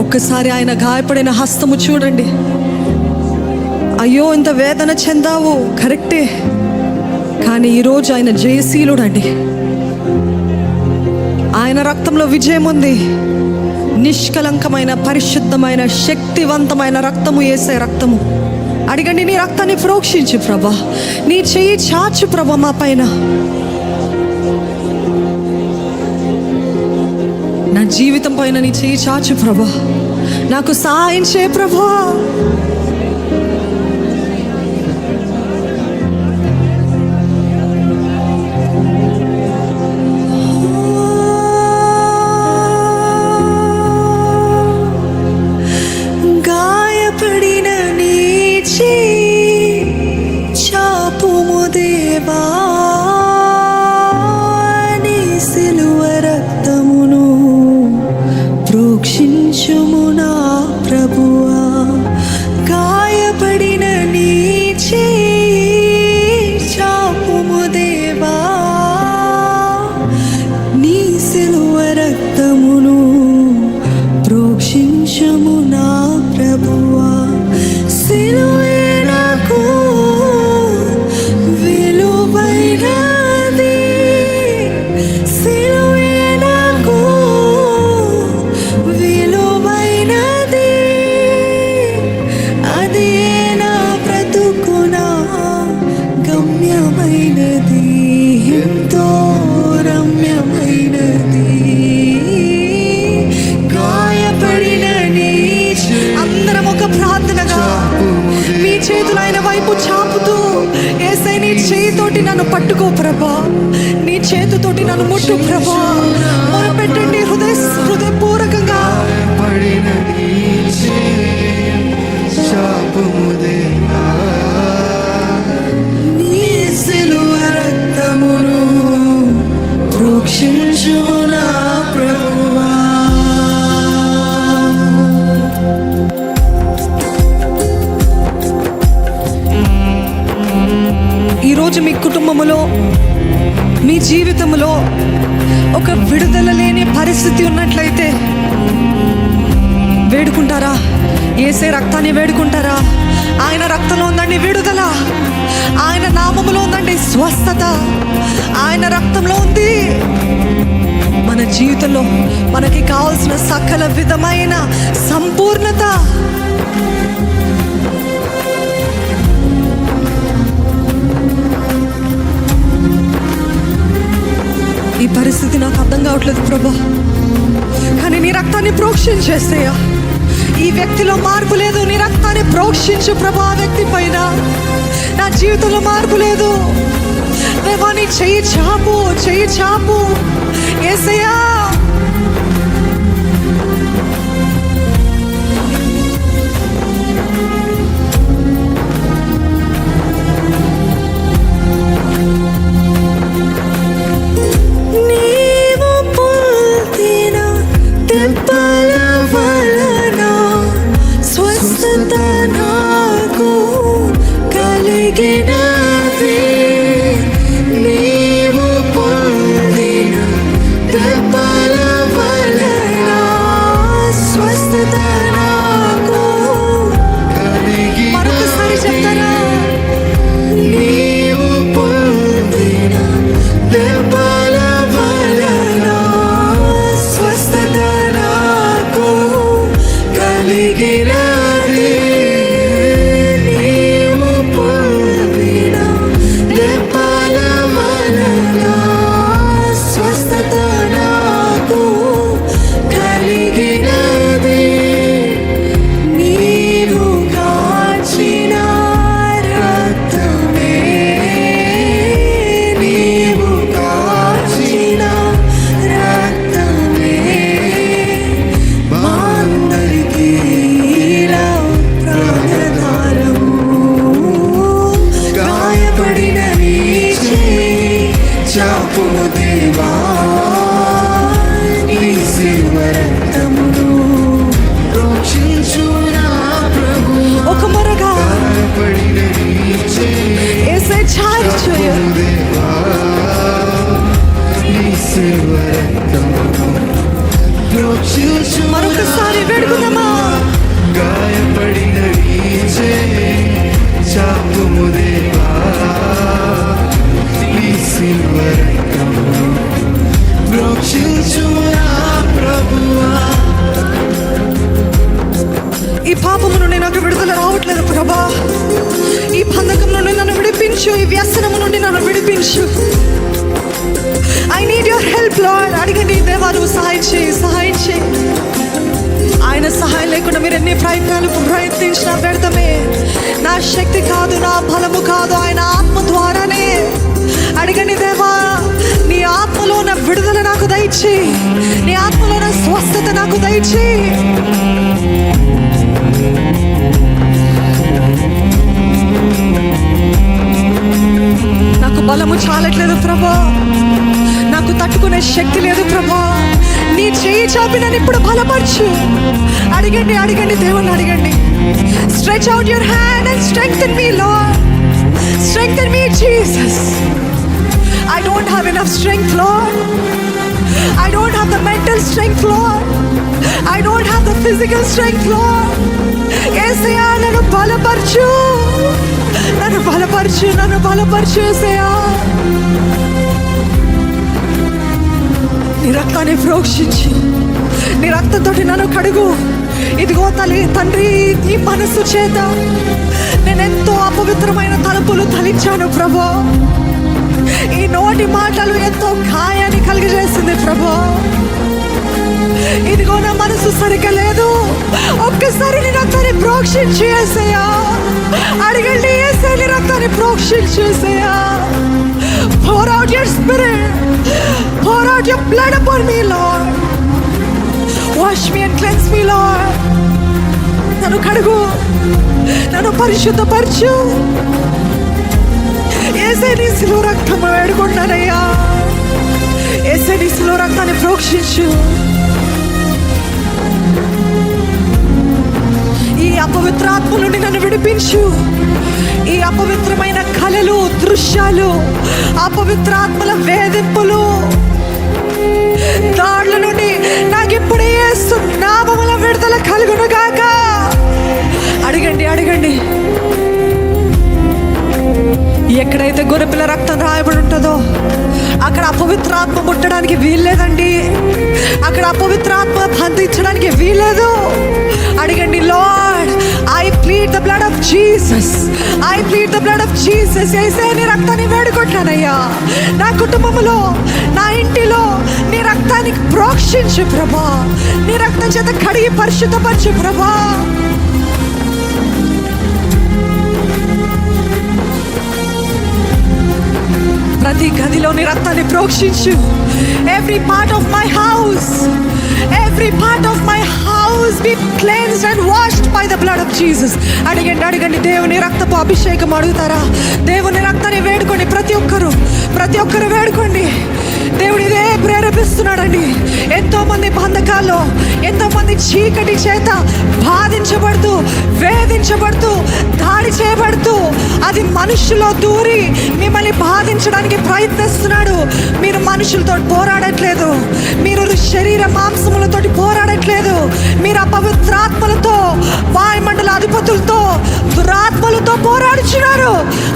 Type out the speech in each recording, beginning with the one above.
ఒక్కసారి ఆయన గాయపడిన హస్తము చూడండి. అయ్యో ఇంత వేదన చెందావు, కరెక్టే, కానీ ఈరోజు ఆయన జయశీలుడండి. ఆయన రక్తంలో విజయం ఉంది. నిష్కలంకమైన, పరిశుద్ధమైన, శక్తివంతమైన రక్తము, యేసే రక్తము. అడిగండి, నీ రక్తాన్ని ప్రోక్షించు ప్రభా, నీ చెయ్యి చాచు ప్రభా మా పైన. నా జీవితం పైన నీ చెయ్యి చాచు ప్రభా, నాకు సహాయం చేయ ప్రభా. గాయపడిన నీ చెయ్యి చాపుము దేవా, నీ సిలువ రక్తమును ప్రోక్షించుము నా ప్రభువా. గాయపడిన నీ చెయ్యి చాపుము దేవా, నీ సిలువ రక్తమును ప్రోక్షించుము నా ప్రభువా. సిలువే నాకు విలువైనది, సిలువే నాకు విలువైనది, అదే నా బ్రతుకునా గమ్యమైనది, ఎంతో రమ్యమైనది. గాయపడిన నీ అందరం ఒక ప్రార్థనగా మీ చేతులు ఆయన వైపు చాపుతూ, యేసయ్య నీ చేతితోటి నన్ను పట్టుకో ప్రభా, నీ చేతితోటి నన్ను ముట్టు ప్రభా. మొరపెట్టండి హృదయపూర్వకంగా. నీ సిలువ రక్తమును ప్రోక్షించుము నా ప్రభువా. ఈరోజు మీ కుటుంబములో, మీ జీవితంలో ఒక విడుదల లేని పరిస్థితి ఉన్నట్లయితే వేడుకుంటారా? యేసే రక్తాన్ని వేడుకుంటారా? ఆయన రక్తంలో ఉందండి విడుదల, ఆయన నామములో ఉందండి స్వస్థత, ఆయన రక్తంలో ఉంది. మన జీవితంలో మనకి కావాల్సిన సకల విధమైన సంపూర్ణత. ఈ పరిస్థితి నాకు అర్థం కావట్లేదు ప్రభా, కానీ నీ రక్తాన్ని ప్రోక్షించేసేయా. ఈ వ్యక్తిలో మార్పు లేదు, నీ రక్తాన్ని ప్రోక్షించు ప్రభా. ఆ వ్యక్తి పైన నా జీవితంలో మార్పు లేదు దేవా, నీ చెయ్యి చాపు, చెయ్యి చాపు యేసయ్యా. విడిపించు, ఈ వ్యసనము నుండి నన్ను విడిపించు. I need your help Lord. అడిగండి, దేవా నువ్వు సహాయం చేయి, సహాయం చేయి. ఆయన సహాయం లేకుండా మీరు ఎన్ని ప్రయత్నాలు ప్రయత్నించినా వ్యర్థమే. నా శక్తి కాదు, నా బలము కాదు, ఆయన ఆత్మ ద్వారానే. అడిగండి, దేవా నీ ఆత్మలో నా విడుదల నాకు దయచేయి, నీ ఆత్మలో నా స్వస్థత నాకు దయచేయి. నాకు బలము చాలట్లేదు ప్రభా, నాకు తట్టుకునే శక్తి లేదు ప్రభా. నీ చేయి చాపి నన్ను ఇప్పుడు బలపరచు. అడిగండి, అడిగండి, దేవుణ్ణి అడగండి. Stretch out your hand and strengthen me lord. Strengthen me Jesus. I don't have enough strength, Lord. I don't have the mental strength, Lord. I don't have the physical strength, Lord. యేసయ్యా నన్ను బలపరచు, నన్ను బలపరచు, నన్ను బలపరచు యేసయ్యా. నీ రక్తాన్ని ప్రోక్షించి నీ రక్తంతో నన్ను కడుగు. ఇదిగో తండ్రి, నీ మనస్సు చేత నేనెంతో అపవిత్రమైన తలుపులు తలించాను ప్రభా. ఈ నోటి మాటలు ఎంతో గాయాన్ని కలిగజేసింది ప్రభా. ఇదిగో నా మనసు సరిగ్గా లేదు. ఒక్కసారి నీ రక్తాన్ని ప్రోక్షించి యేసయ్యా. అడగండి, యేసయ్య నీ రక్తాన్ని ప్రోక్షించి యేసయ్యా. Pour out your spirit, pour out your blood upon me, Lord. Wash me and cleanse me, Lord. నన్ను కడుగు, నన్ను పరిశుద్ధపరచు. యేసయ్య నీ శిలువ రక్తము వేడుకుంటున్నానయ్యా. యేసయ్య నీ శిలువ రక్తాన్ని ప్రోక్షించు. ఈ అపవిత్రాత్మ నుండి నన్ను విడిపించు. ఈ అపవిత్రమైన కళలు, దృశ్యాలు, అపవిత్రాత్మల వేధింపులు, దాడుల నుండి నాకు ఇప్పుడు యేసు నామముల విడుదల కలుగును గాక. అడగండి, అడగండి. ఎక్కడైతే గొర్రెపిల్ల రక్తం రాయబడి ఉంటుందో అక్కడ అపవిత్రాత్మ ముట్టడానికి వీల్లేదండి. అక్కడ అపవిత్రాత్మ బంధించడానికి వీల్లేదు. అడగండి, Lord I plead the blood of Jesus, I plead the blood of Jesus. Yesayya నీ రక్తాన్ని వేడుకుంటానయ్యా. నా కుటుంబంలో, నా ఇంటిలో నీ రక్తాన్ని ప్రోక్షించు ప్రభా. నీ రక్తం చేత కడిగి పరిశుద్ధపరచు ప్రభా. ప్రతి గదిలో నీ రక్తాన్ని ప్రోక్షించు. Every part of my house, every part of my house be cleansed and washed by the blood of Jesus. అడగండి, అడగండి. దేవుని రక్తపు అభిషేకం అడుగుతారా? దేవుని రక్తాన్ని వేడుకోండి. ప్రతి ఒక్కరు వేడుకోండి. దేవుడు ఇదే ప్రేరేపిస్తున్నాడండి. ఎంతో మంది బంధకాల్లో, ఎంతో మంది చీకటి చేత బాధించబడుతూ, వేధించబడుతూ, దాడి చేయబడుతూ, అది మనుషులో దూరి మిమ్మల్ని బాధించడానికి ప్రయత్నిస్తున్నాడు. మీరు మనుషులతో పోరాడట్లేదు, మీరు శరీర మాంసములతో పోరాడట్లేదు, మీరు అపవిత్రాత్మలతో, వాయుమండల అధిపతులతో, దురాత్మలతో పోరాడుచున్నారు.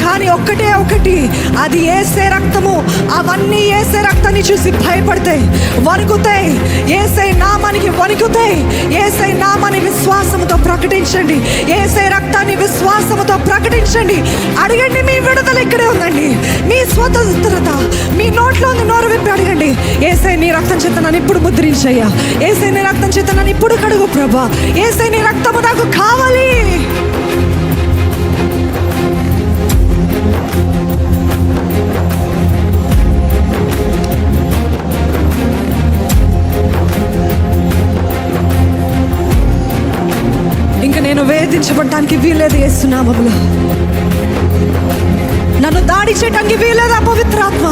కానీ ఒక్కటే ఒకటి, అది యేసే రక్తము. అవన్నీ యేసే రక్తాన్ని చూసి భయపడతాయి, వణుకుతాయి. యేసే నామానికి వణుకుతాయి. యేసే నామాన్ని విశ్వాసముతో ప్రకటించండి. యేసే రక్తాన్ని విశ్వాసముతో ప్రకటించండి. అడగండి, మీ విడుదల ఇక్కడే ఉందండి. మీ స్వతంత్రత మీ నోట్లో ఉంది. నోరు విప్పి అడగండి, యేసే నీ రక్తం చేత నన్ను ఇప్పుడు ముద్రించయ్యా. యేసే నీ రక్తం చేత నన్ను ఇప్పుడు కడుగు ప్రభా. యేసే నీ రక్తము నాకు కావాలి. ఇంకా నేను వేధించబడటానికి వీలేదు యేసు నామములో. నన్ను దాడి చేయడానికి వీలేదు అపవిత్రాత్మ.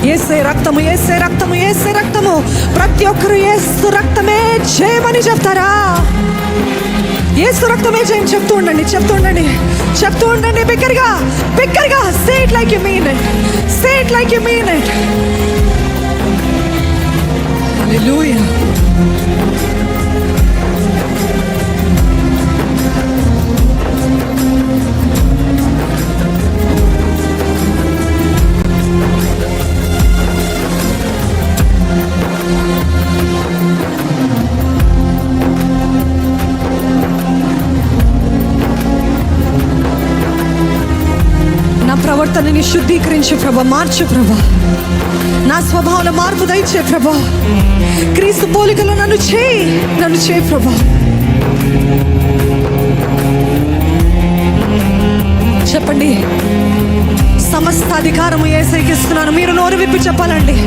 యేసే రక్తము, యేసే రక్తము, యేసే రక్తము. ప్రతి ఒక్కరు యేసు రక్తమే చేయమని చెప్తారా? యేసు రక్తమే చేయని చెప్తూ ఉండండి, చెప్తూ ఉండండి, చెప్తూ ఉండండి. బిగ్గరగా, బిగ్గరగా. Say it like you mean it, say it like you mean it. Hallelujah. నన్ను శుద్ధీకరించు ప్రభా, మార్చు ప్రభా. నా స్వభావంలో మార్పు దయచే ప్రభా. క్రీస్తు పోలికలో నన్ను చేయి ప్రభా. చెప్పండి, సమస్త అధికారము యేసయ్యకి ఇస్తున్నాను. మీరు నోరు విప్పి చెప్పాలండి.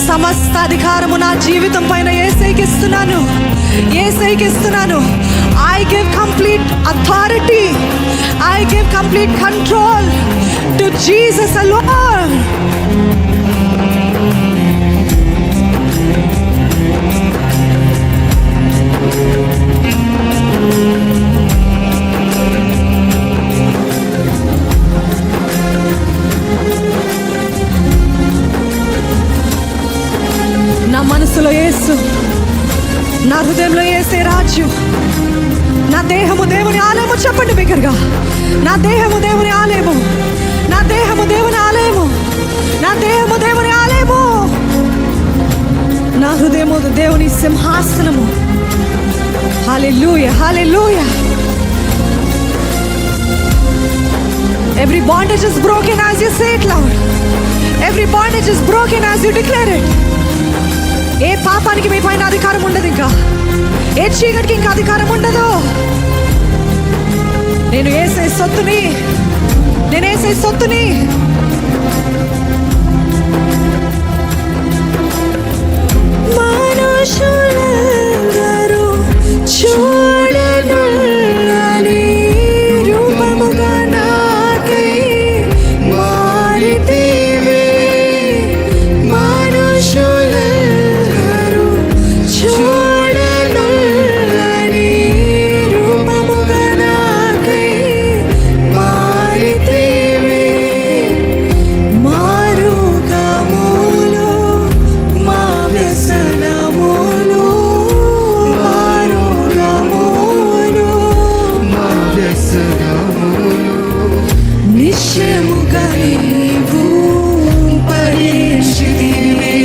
సమస్త అధికారము నా జీవితం పైన యేసయ్యకి ఇస్తున్నాను, యేసయ్యకి ఇస్తున్నాను. I give complete authority, I give complete control to Jesus alone. నా మనసులో యేసు, నా హృదయంలో యేసే రాజు. నా దేహము దేవుని ఆలయము. చెప్పండి బిగ్గరగా, నా దేహము దేవుని ఆలయము, నా దేహము దేవుని ఆలయము, నా దేహము దేవుని ఆలయము. నా హృదయము దేవుని సింహాసనము. హల్లెలూయా, హల్లెలూయా. Every bondage is broken as you say it loud. Every bondage is broken as you declare it. ఏ పాపానికి మీ పైన అధికారం ఉండదు, ఇంకా ఏ చీకటికి ఇంకా అధికారం ఉండదు. నేను యేసే సొత్తుని, నేను యేసే సొత్తుని. మనుషులందరూ చూడనులని రూపముగా నాకై మారితివే. మనుషులందరూ చూడనులని రూపముగా నాకై మారితివే. మారుగములు మా వ్యసనములు, మారుగములు మా వ్యసనములు నిశ్చయముగా నీవు పరిశుద్ధివే.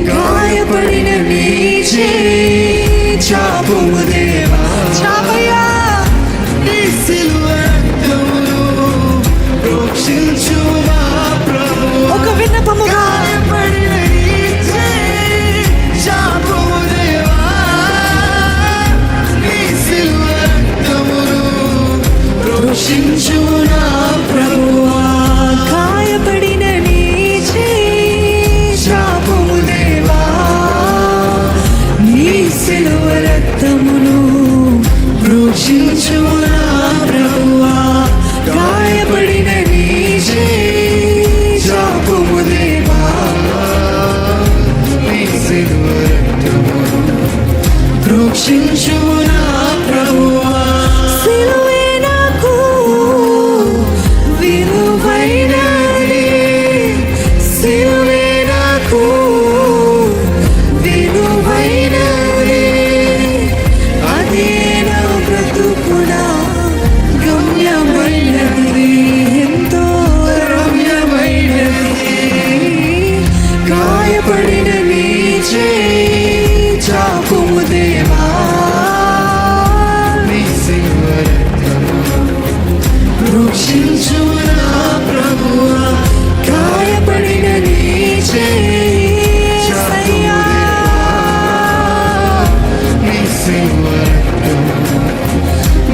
గాయపడిన నీ చేయి చాపుము దేవా, చాపయ్యా. నీ సిలువ రక్తమును ప్రోక్షించు మా ప్రభువా. ఒక విన్నపముగా గాయపడిన నీ చేయి చాపుము దేవా. నీ సిలువ రక్తమును ప్రోక్షించు నా ప్రభువా. గాయపడిన నీ చేయి చాపుము దేవా. నీ సిలువ రక్తమును ప్రోక్షించు నా ప్రభువా. గాయపడిన నీ చేయి చాపుము దేవా. నీ సిలువ రక్తమును ప్రోక్షించు నా ప్రభువా. సిలువే నాకు విలువైనది, సిలువే నాకు విలువైనది. అదే నా బ్రతుకుడా గమ్యమైనది, ఎంతో రమ్యమైనది. గాయపడిన నీ చేయి చాపుము దేవా. నీ సిలువ రక్తమును ప్రోక్షించు నా ప్రభువా. గాయపడిన నీ చేయి చాపుము దేవా. నీ సిలువ రక్తమును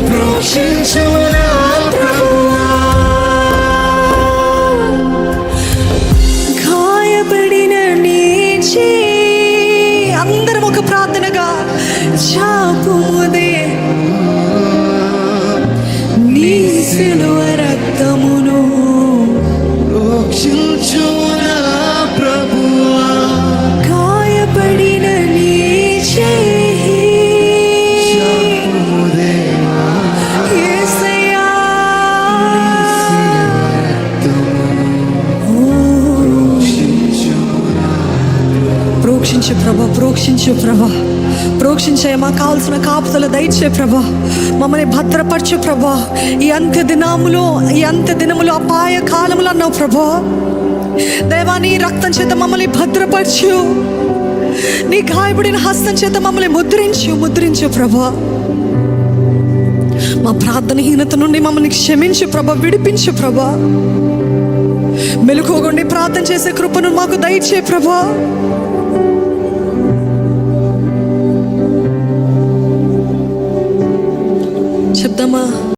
ప్రోక్షించు నా ప్రభువా. గాయపడిన నీ చేయి, అందరం ఒక ప్రార్థనగా, చాపుము దేవా. నీ సిలువ రక్తమును ప్రోక్షించు నా ప్రభువా. గాయపడిన నీ చేయి చాపుము దేవా. యేసయ్యా. ప్రోక్షించు ప్రభా, ప్రోక్షించు ప్రభా, ప్రోక్షించే. మాకు కావాల్సిన కాపుదల దయచే ప్రభా. మమ్మల్ని భద్రపరచు ప్రభా. ఈ అంత్య దినములో అపాయ కాలములు అన్నావు ప్రభా. దేవా, నీ రక్తం చేత మమ్మల్ని భద్రపరచు. నీ గాయపడిన హస్తం చేత మమ్మల్ని ముద్రించు ప్రభా. మా ప్రార్థనహీనత నుండి మమ్మల్ని క్షమించు ప్రభా, విడిపించు ప్రభా. మెలకువగొండి ప్రార్థన చేసే కృపను మాకు దయచే ప్రభా. చెప్దామా?